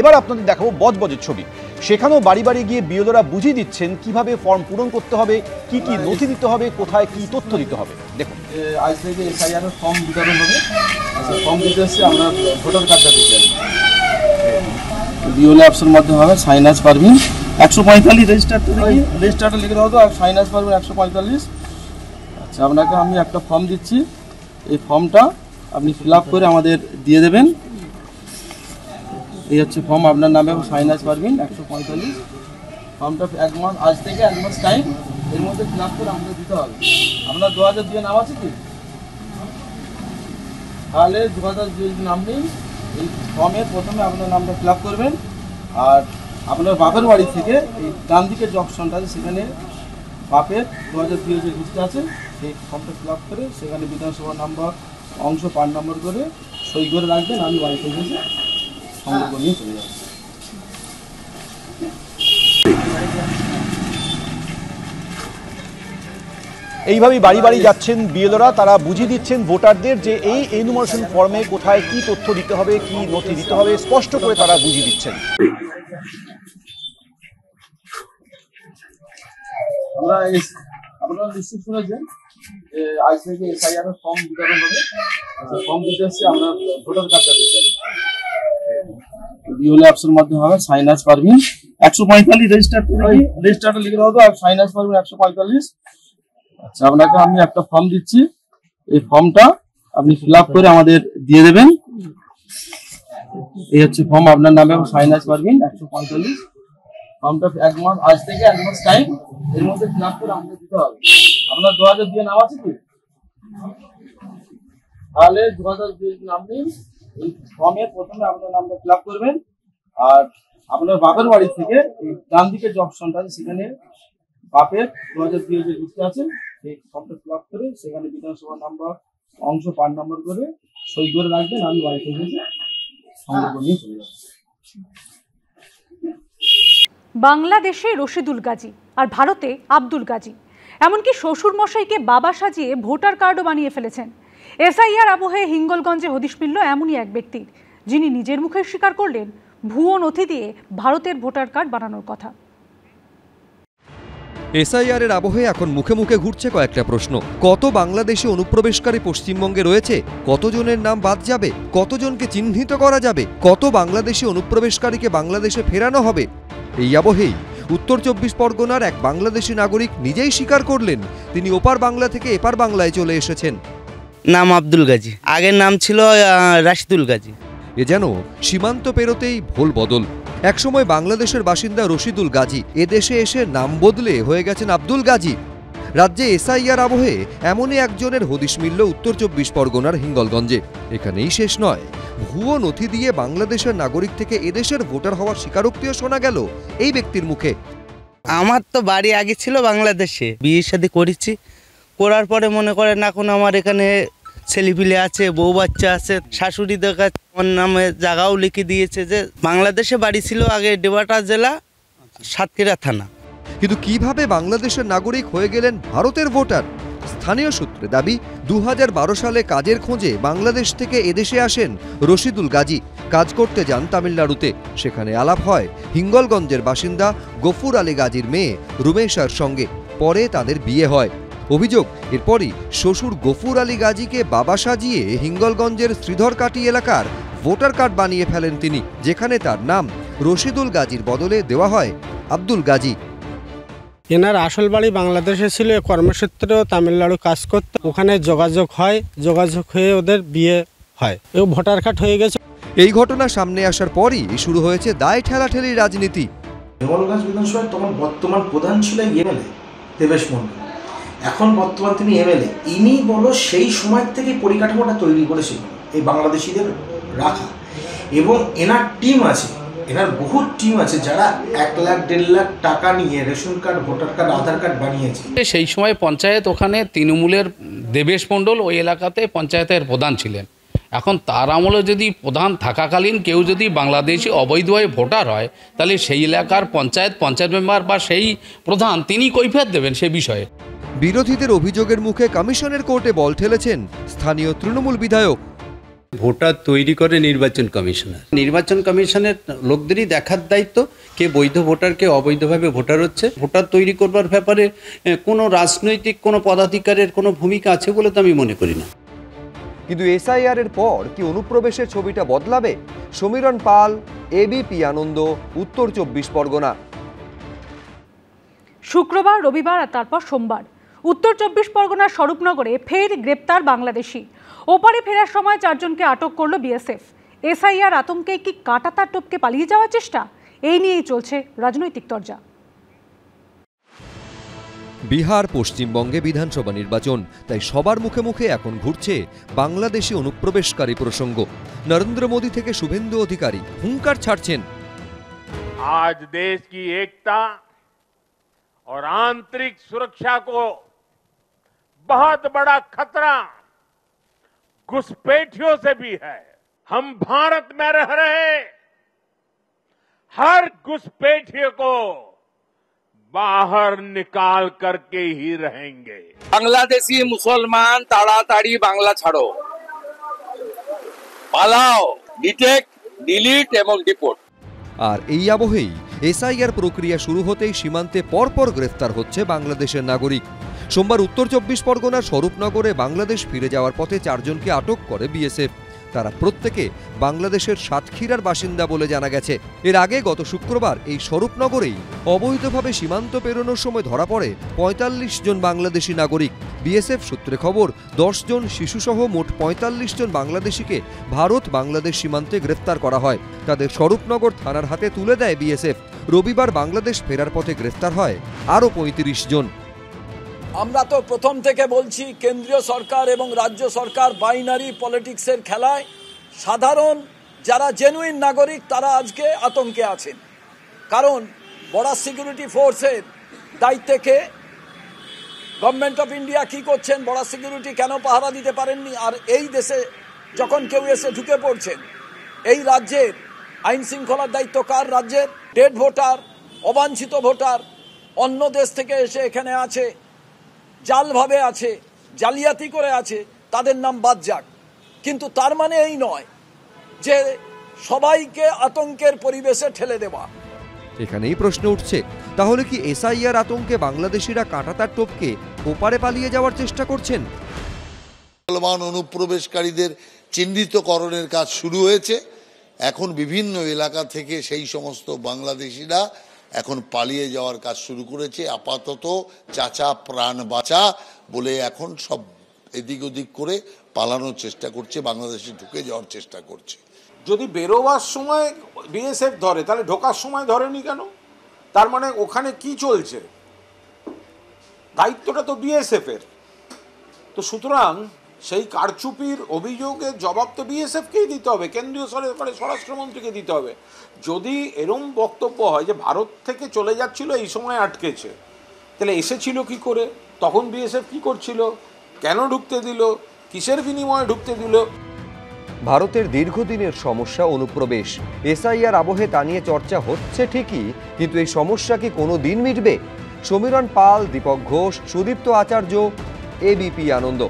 এবার আপনাদের দেখাবো বজবজের ছবি। সেখানেও বাড়ি বাড়ি গিয়ে বিএলওরা বুঝিয়ে দিচ্ছেন কিভাবে ফর্ম পূরণ করতে হবে, কি কি নথি দিতে হবে, কোথায় কি তথ্য দিতে হবে। দেখুন, আজ থেকে এসআইআর ফর্ম বিতরণ হবে। ফর্ম দিতে এসেছি আমরা, ভোটার কার্ডটা দিতে বিওএল অ্যাপসের মাধ্যমে হবে। সাইনাস পারভিন 145, রেজিস্টারটা লিখে দেওয়া হতো, আর সাইনাস পারভিন 145। আচ্ছা, আপনাকে আমি একটা ফর্ম দিচ্ছি, এই ফর্মটা আপনি ফিল আপ করে আমাদের দিয়ে দেবেন। এই হচ্ছে ফর্ম, আপনার নামে সাইনাস পারভিন 145। ফর্মটা আজ থেকে 1 মাস টাইম, এর মধ্যে ফিল আপ করে আমাদের দিতে হবে। আপনার 2002 নাম আছে কি? তাহলে 2002 নাম নেই। এই ফর্মে প্রথমে আপনার নামটা ফিল আপ করবেন, আর আপনার বাপের বাড়ি থেকে এই ডান দিকে যে অপশনটা আছে সেখানে বাপের 2002 যে লিস্ট আছে সেই ফর্মটা ফিল আপ করে সেখানে বিধানসভা নাম্বার অংশ 5 নম্বর করে সই করে রাখবেন। আমি বাড়িতে এসে সংগ্রহ করে নিয়ে চলে যাব। এইভাবেই বাড়ি বাড়ি যাচ্ছেন বিএলওরা, তারা বুঝিয়ে দিচ্ছেন ভোটারদের যে এই এনুমারেশন ফর্মে কোথায় কি তথ্য দিতে হবে, কি নথি দিতে হবে, স্পষ্ট করে তারা বুঝিয়ে দিচ্ছেন। আপনারা নিশ্চিত শুনেছেন যে আজ থেকে এসআইআর ফর্ম বিতরণ হবে। ফর্ম দিতে এসেছি আমরা, ভোটার কার্ডটা দিতে বিওএল অ্যাপসের মাধ্যমে হবে। সাইনাস পারভিন 145, রেজিস্টারটা লিখে দেওয়া হতো, আর সাইনাস পারভিন 145। আচ্ছা, আপনাকে আমি একটা ফর্ম দিচ্ছি, এই ফর্মটা আপনি ফিল আপ করে আমাদের দিয়ে দেবেন। এই হচ্ছে ফর্ম, আপনার নামে সাইনাস পারভিন 145। ফর্মটা আজ থেকে 1 মাস টাইম, এর মধ্যে ফিল আপ করে আমাদের দিতে হবে। আপনার 2002 নাম আছে কি? তাহলে 2002 নাম নেই। এই ফর্মে প্রথমে আপনার নামটা ফিল আপ করবেন, আর আপনার বাপের বাড়ি থেকে এই ডান দিকে যে অপশনটা আছে সেখানে বাপের 2002 যে লিস্ট আছে সেই ফর্মটা ফিল আপ করে সেখানে বিধানসভা নাম্বার অংশ 5 নম্বর করে সই করে রাখবেন। আমি বাড়িতে এসে সংগ্রহ করে নিয়ে চলে যাব। বাংলাদেশে রশিদুল গাজী আর ভারতে আব্দুল গাজী, এমনকি শ্বশুর মশাইকে বাবা সাজিয়ে ভোটার কার্ডও বানিয়ে ফেলেছেন। এসআইআর আবহে হিঙ্গলগঞ্জে হদিশ মিলল এমনই এক ব্যক্তির, যিনি নিজের মুখে স্বীকার করলেন ভুয়ো নথি দিয়ে ভারতের ভোটার কার্ড বানানোর কথা। এসআইআরের আবহে এখন মুখে মুখে ঘুরছে কয়েকটা প্রশ্ন। কত বাংলাদেশি অনুপ্রবেশকারী পশ্চিমবঙ্গে রয়েছে? কতজনের নাম বাদ যাবে? কতজনকে চিহ্নিত করা যাবে? কত বাংলাদেশি অনুপ্রবেশকারীকে বাংলাদেশে ফেরানো হবে? এই আবহেই উত্তর 24 পরগনার এক বাংলাদেশি নাগরিক নিজেই স্বীকার করলেন তিনি ওপার বাংলা থেকে এপার বাংলায় চলে এসেছেন। নাম আব্দুল গাজী, আগের নাম ছিল রাশিদুল গাজী। এ যেন সীমান্ত পেরোতেই ভোল বদল। একসময় বাংলাদেশের বাসিন্দা রশিদুল গাজী এদেশে এসে নাম বদলে হয়ে গেছেন আব্দুল গাজী। রাজ্যে এসআইআর আবহে এমনই একজনের হদিশ মিলল উত্তর 24 পরগনার হিঙ্গলগঞ্জে। এখানেই শেষ নয়, ভুয়ো নথি দিয়ে বাংলাদেশের নাগরিক থেকে এদেশের ভোটার হওয়ার স্বীকারোক্তিও শোনা গেল এই ব্যক্তির মুখে। আমার তো বাড়ি আগে ছিল বাংলাদেশে, বিয়ের সাথে করেছি, করার পরে মনে করেন এখন আমার এখানে ছেলেপিলে আছে, বউ বাচ্চা আছে, শাশুড়িদের কাছে আমার নামে জায়গাও লিখে দিয়েছে। যে বাংলাদেশে বাড়ি ছিল আগে ডেবাটা জেলা, সাতক্ষীরা থানা। কিন্তু কিভাবে বাংলাদেশের নাগরিক হয়ে গেলেন ভারতের ভোটার? স্থানীয় সূত্রে দাবি 2012 সালে কাজের খোঁজে বাংলাদেশ থেকে এদেশে আসেন রশিদুল গাজী। কাজ করতে যান তামিলনাড়ুতে। সেখানে আলাপ হয় হিঙ্গলগঞ্জের বাসিন্দা গফুর আলী গাজীর মেয়ে রুমেশার সঙ্গে। পরে তাদের বিয়ে হয়। অভিযোগ, এরপরই শ্বশুর গফুর আলী গাজীকে বাবা সাজিয়ে হিঙ্গলগঞ্জের শ্রীধরকাটি এলাকার ভোটার কার্ড বানিয়ে ফেলেন তিনি, যেখানে তার নাম রশিদুল গাজীর বদলে দেওয়া হয় আব্দুল গাজী। এনার আসল বাড়ি বাংলাদেশে ছিল, কর্মক্ষেত্রেও তামিলনাড়ু কাজ করত, ওখানে যোগাযোগ হয়, যোগাযোগ হয়ে ওদের বিয়ে হয়, ও ভোটার কার্ড হয়ে গেছে। এই ঘটনা সামনে আসার পরই শুরু হয়েছে দায় ঠেলাঠেলির রাজনীতি। হিঙ্গলগঞ্জ বিধানসভায় তখন বর্তমান প্রধান ছিলেন এমএলএ দেবেশ মন্ডল, এখন বর্তমান তিনি এমএলএ। ইনি বলো সেই সময় থেকে পরিকাঠামোটা তৈরি করেছিল এই বাংলাদেশিদের রাখা, এবং এনার টিম আছে, এনার বহু টিম আছে যারা 1 লাখ 1.5 লাখ টাকা নিয়ে রেশন কার্ড, ভোটার কার্ড, আধার কার্ড বানিয়েছে। সেই সময় পঞ্চায়েত, ওখানে তৃণমূলের দেবেশ মণ্ডল ওই এলাকাতে পঞ্চায়েতের প্রধান ছিলেন। এখন তার আমলে যদি প্রধান থাকাকালীন কেউ যদি বাংলাদেশি অবৈধভাবে ভোটার হয়, তাহলে সেই এলাকার পঞ্চায়েত মেম্বার বা সেই প্রধান তিনি কৈফিয়ত দেবেন সে বিষয়ে। বিরোধীদের অভিযোগের মুখে কমিশনের কোর্টে বল ঠেলেছেন স্থানীয় তৃণমূল বিধায়ক। ভোটার তৈরি করে নির্বাচন কমিশনার। নির্বাচন কমিশনের লোকদেরই দেখার দায়িত্ব কে বৈধ ভোটার, কে অবৈধভাবে ভোটার হচ্ছে। ভোটার তৈরি করবার ব্যাপারে কোনো রাজনৈতিক কোনো পদাধিকারের কোনো ভূমিকা আছে বলে তো আমি মনে করি না। কিন্তু এসআইআর এর পর কি অনুপ্রবেশের ছবিটা বদলাবে? সমীরণ পাল, এবিপি আনন্দ, উত্তর 24 পরগনা। শুক্রবার, রবিবার আর তারপর সোমবার উত্তর 24 পরগনার স্বরূপনগরে ফের গ্রেপ্তার বাংলাদেশি। ওপারে ফেরার সময় 4 জনকে আটক করল বিএসএফ। এসআইআর আতঙ্কে কি কাঁটাতার টপকে পালিয়ে যাওয়ার চেষ্টা? এই নিয়েই চলছে রাজনৈতিক তরজা। বিহার, পশ্চিমবঙ্গে বিধানসভা নির্বাচন, তাই সবার মুখে মুখে এখন ঘুরছে বাংলাদেশি অনুপ্রবেশকারী প্রসঙ্গ। নরেন্দ্র মোদী থেকে শুভেন্দু অধিকারী হুঙ্কার ছাড়ছেন, आज देश की एकता और आंतरिक सुरक्षा को बहुत बड़ा खतरा घुसपैठियों से भी है। हम भारत में रह रहे हर घुसपैठियों को बाहर निकाल करके ही रहेंगे। बांग्लादेशी मुसलमान ताड़ाताड़ी बांग्ला छाड़ो, पालाओ, डिटेक्ट, डिलीट एवं डिपोर्ट। আর এই আবহেই এসআইআর প্রক্রিয়া শুরু হতেই সীমান্তে পরপর গ্রেফতার হচ্ছে বাংলাদেশের নাগরিক। সোমবার উত্তর 24 পরগনার স্বরূপনগরে বাংলাদেশ ফিরে যাওয়ার পথে 4 জনকে আটক করে বিএসএফ। তারা প্রত্যেকে বাংলাদেশের সাতক্ষীরার বাসিন্দা বলে জানা গেছে। এর আগে গত শুক্রবার এই স্বরূপনগরেই অবৈধভাবে সীমান্ত পেরোনোর সময় ধরা পড়ে 45 জন বাংলাদেশি নাগরিক। বিএসএফ সূত্রে খবর, 10 জন শিশুসহ মোট 45 জন বাংলাদেশিকে ভারত বাংলাদেশ সীমান্তে গ্রেফতার করা হয়। তাদের স্বরূপনগর থানার হাতে তুলে দেয় বিএসএফ। রবিবার বাংলাদেশ ফেরার পথে গ্রেফতার হয় আরও 35 জন। আমরা তো প্রথম থেকে বলছি, কেন্দ্রীয় সরকার এবং রাজ্য সরকার বাইনারি পলিটিক্সের খেলায় সাধারণ যারা জেনুইন নাগরিক তারা আজকে আতঙ্কে আছেন। কারণ বর্ডার সিকিউরিটি ফোর্সের দায়িত্বে কে? গভর্নমেন্ট অফ ইন্ডিয়া কি করছেন? বর্ডার সিকিউরিটি কেন পাহারা দিতে পারেননি? আর এই দেশে যখন কেউ এসে ঢুকে পড়ছেন, এই রাজ্যের আইন শৃঙ্খলার দায়িত্ব কার? রাজ্যের। ডেড ভোটার, অবাঞ্ছিত ভোটার অন্য দেশ থেকে এসে এখানে আছে, জালভাবে আছে, জালিয়াতি করে আছে, তাদের নাম বাদ যাক। কিন্তু তার মানে এই নয় যে সবাইকে আতঙ্কের পরিবেশে ঠেলে দেওয়া। এখানেই প্রশ্ন উঠছে, তাহলে কি এসআইআর আতঙ্কে বাংলাদেশিরা কাঁটাতার টপকে ওপারে পালিয়ে যাওয়ার চেষ্টা করছেন? মুসলমান অনুপ্রবেশকারীদের চিহ্নিতকরণের কাজ শুরু হয়েছে। এখন বিভিন্ন এলাকা থেকে সেই সমস্ত বাংলাদেশিরা এখন পালিয়ে যাওয়ার কাজ শুরু করেছে। আপাতত চাচা প্রাণ বাঁচা বলে এখন সব এদিক ওদিক করে পালানোর চেষ্টা করছে, বাংলাদেশে ঢুকে যাওয়ার চেষ্টা করছে। যদি বেরোবার সময় বিএসএফ ধরে, তাহলে ঢোকার সময় ধরেনি কেন? তার মানে ওখানে কি চলছে? দায়িত্বটা তো বিএসএফ এর। তো সুতরাং সেই কারচুপির অভিযোগের জবাব তো বিএসএফকেই দিতে হবে, কেন্দ্রীয় সরকারের স্বরাষ্ট্রমন্ত্রীকে দিতে হবে। যদি এরম বক্তব্য হয় যে ভারত থেকে চলে যাচ্ছিল, এই সময় আটকেছে, তাহলে এসেছিল কি করে? তখন বিএসএফ কি করছিল? কেন ঢুকতে দিল? কিসের বিনিময়ে ঢুকতে দিল? ভারতের দীর্ঘদিনের সমস্যা অনুপ্রবেশ। এসআইআর আবহে তা নিয়ে চর্চা হচ্ছে ঠিকই, কিন্তু এই সমস্যা কি কোনো দিন মিটবে? সমীরণ পাল, দীপক ঘোষ, সুদীপ্ত আচার্য, এবিপি আনন্দ।